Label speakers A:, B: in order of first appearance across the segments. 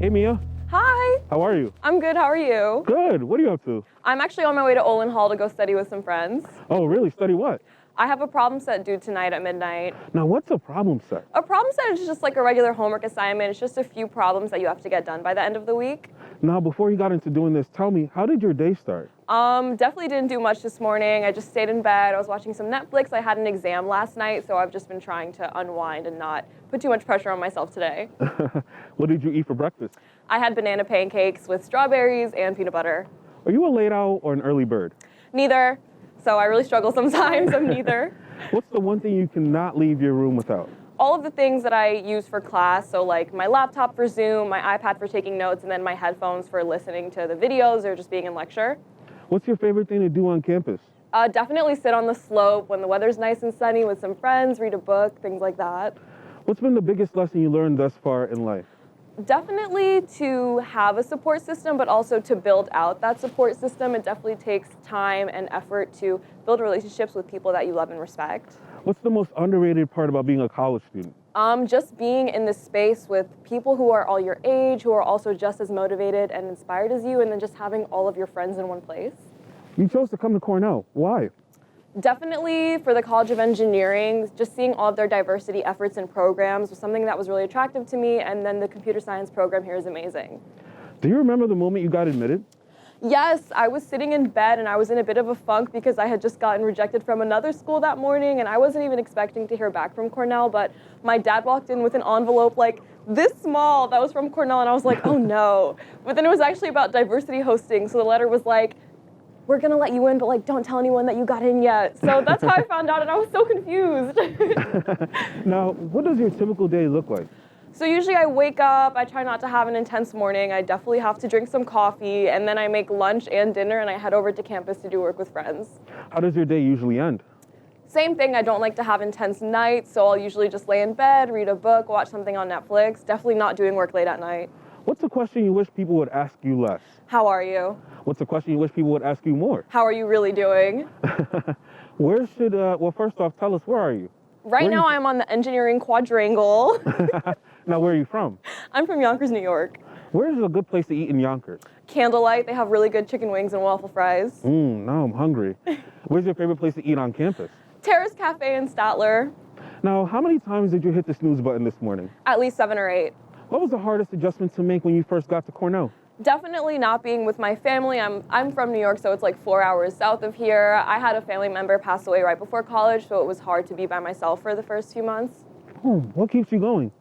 A: Hey, Mia.
B: Hi.
A: How are you?
B: I'm good. How are you?
A: Good. What are you up to?
B: I'm actually on my way to Olin Hall to go study with some friends.
A: Oh, really? Study what?
B: I have a problem set due tonight at midnight.
A: Now, what's a problem set?
B: A problem set is just like a regular homework assignment. It's just a few problems that you have to get done by the end of the week.
A: Now, before you got into doing this, tell me, how did your day start?
B: Definitely didn't do much this morning. I just stayed in bed. I was watching some Netflix. I had an exam last night, so I've just been trying to unwind and not put too much pressure on myself today.
A: What did you eat for breakfast?
B: I had banana pancakes with strawberries and peanut butter.
A: Are you a late owl or an early bird?
B: Neither. So I really struggle sometimes. I'm neither.
A: What's the one thing you cannot leave your room without?
B: All of the things that I use for class, so like my laptop for Zoom, my iPad for taking notes, and then my headphones for listening to the videos or just being in lecture.
A: What's your favorite thing to do on campus?
B: Definitely sit on the slope when the weather's nice and sunny with some friends, read a book, things like that.
A: What's been the biggest lesson you learned thus far in life?
B: Definitely to have a support system, but also to build out that support system. It definitely takes time and effort to build relationships with people that you love and respect.
A: What's the most underrated part about being a college student?
B: Just being in this space with people who are all your age, who are also just as motivated and inspired as you, and then just having all of your friends in one place.
A: You chose to come to Cornell. Why?
B: Definitely for the College of Engineering, just seeing all of their diversity efforts and programs was something that was really attractive to me, and then the computer science program here is amazing.
A: Do you remember the moment you got admitted?
B: Yes, I was sitting in bed and I was in a bit of a funk because I had just gotten rejected from another school that morning, and I wasn't even expecting to hear back from Cornell, but my dad walked in with an envelope like this small that was from Cornell, and I was like, oh no. But then it was actually about diversity hosting, so the letter was like, we're gonna let you in, but like don't tell anyone that you got in yet. So that's how I found out, and I was so confused.
A: Now, what does your typical day look like?
B: So usually I wake up, I try not to have an intense morning. I definitely have to drink some coffee, and then I make lunch and dinner, and I head over to campus to do work with friends.
A: How does your day usually end?
B: Same thing, I don't like to have intense nights, so I'll usually just lay in bed, read a book, watch something on Netflix. Definitely not doing work late at night.
A: What's a question you wish people would ask you less?
B: How are you?
A: What's a question you wish people would ask you more?
B: How are you really doing?
A: Well, first off, tell us, where are you?
B: Right now I'm on the engineering quadrangle.
A: Now, where are you from?
B: I'm from Yonkers, New York.
A: Where's a good place to eat in Yonkers?
B: Candlelight, they have really good chicken wings and waffle fries.
A: Now I'm hungry. Where's your favorite place to eat on campus?
B: Terrace Cafe in Statler.
A: Now, how many times did you hit the snooze button this morning?
B: At least 7 or 8.
A: What was the hardest adjustment to make when you first got to Cornell?
B: Definitely not being with my family. I'm from New York, so it's like 4 hours south of here. I had a family member pass away right before college, so it was hard to be by myself for the first few months.
A: What keeps you going?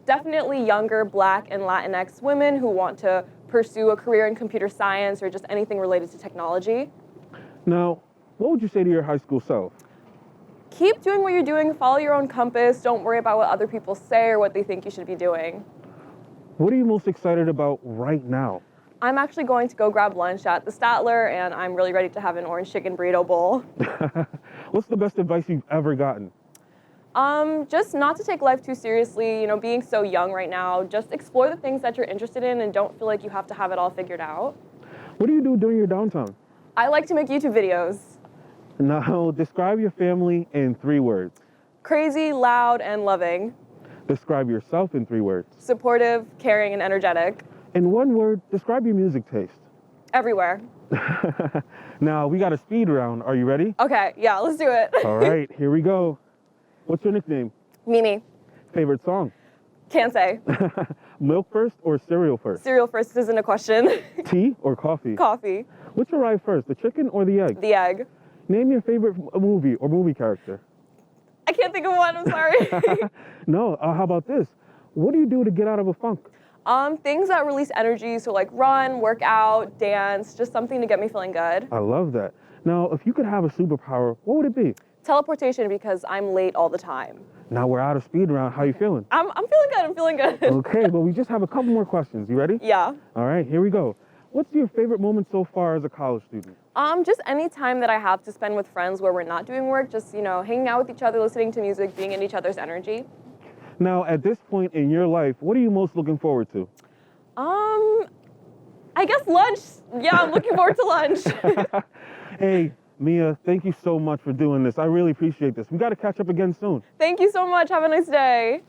B: Definitely younger Black and Latinx women who want to pursue a career in computer science or just anything related to technology.
A: Now, what would you say to your high school self?
B: Keep doing what you're doing, follow your own compass, don't worry about what other people say or what they think you should be doing.
A: What are you most excited about right now?
B: I'm actually going to go grab lunch at the Statler, and I'm really ready to have an orange chicken burrito bowl.
A: What's the best advice you've ever gotten?
B: Just not to take life too seriously, being so young right now. Just explore the things that you're interested in and don't feel like you have to have it all figured out.
A: What do you do during your downtime?
B: I like to make YouTube videos.
A: Now, describe your family in 3 words.
B: Crazy, loud, and loving.
A: Describe yourself in 3 words.
B: Supportive, caring, and energetic.
A: In 1 word, describe your music taste.
B: Everywhere.
A: Now, we got a speed round. Are you ready?
B: Okay, yeah, let's do it.
A: All right, here we go. What's your nickname?
B: Mimi.
A: Favorite song?
B: Can't say.
A: Milk first or cereal first?
B: Cereal first isn't a question.
A: Tea or coffee?
B: Coffee.
A: Which arrived first, the chicken or the egg?
B: The egg.
A: Name your favorite movie or movie character.
B: I can't think of one, I'm sorry.
A: No, how about this? What do you do to get out of a funk?
B: Things that release energy, so like run, work out, dance, just something to get me feeling good.
A: I love that. Now, if you could have a superpower, what would it be?
B: Teleportation, because I'm late all the time.
A: Now we're out of speed round. How you feeling?
B: I'm feeling good.
A: Okay, well, we just have a couple more questions. You ready?
B: Yeah.
A: All right, here we go. What's your favorite moment so far as a college student?
B: Just any time that I have to spend with friends where we're not doing work, just, hanging out with each other, listening to music, being in each other's energy.
A: Now, at this point in your life, what are you most looking forward to?
B: I guess lunch. Yeah, I'm looking forward to lunch.
A: Hey, Mia, thank you so much for doing this. I really appreciate this. We got to catch up again soon.
B: Thank you so much. Have a nice day.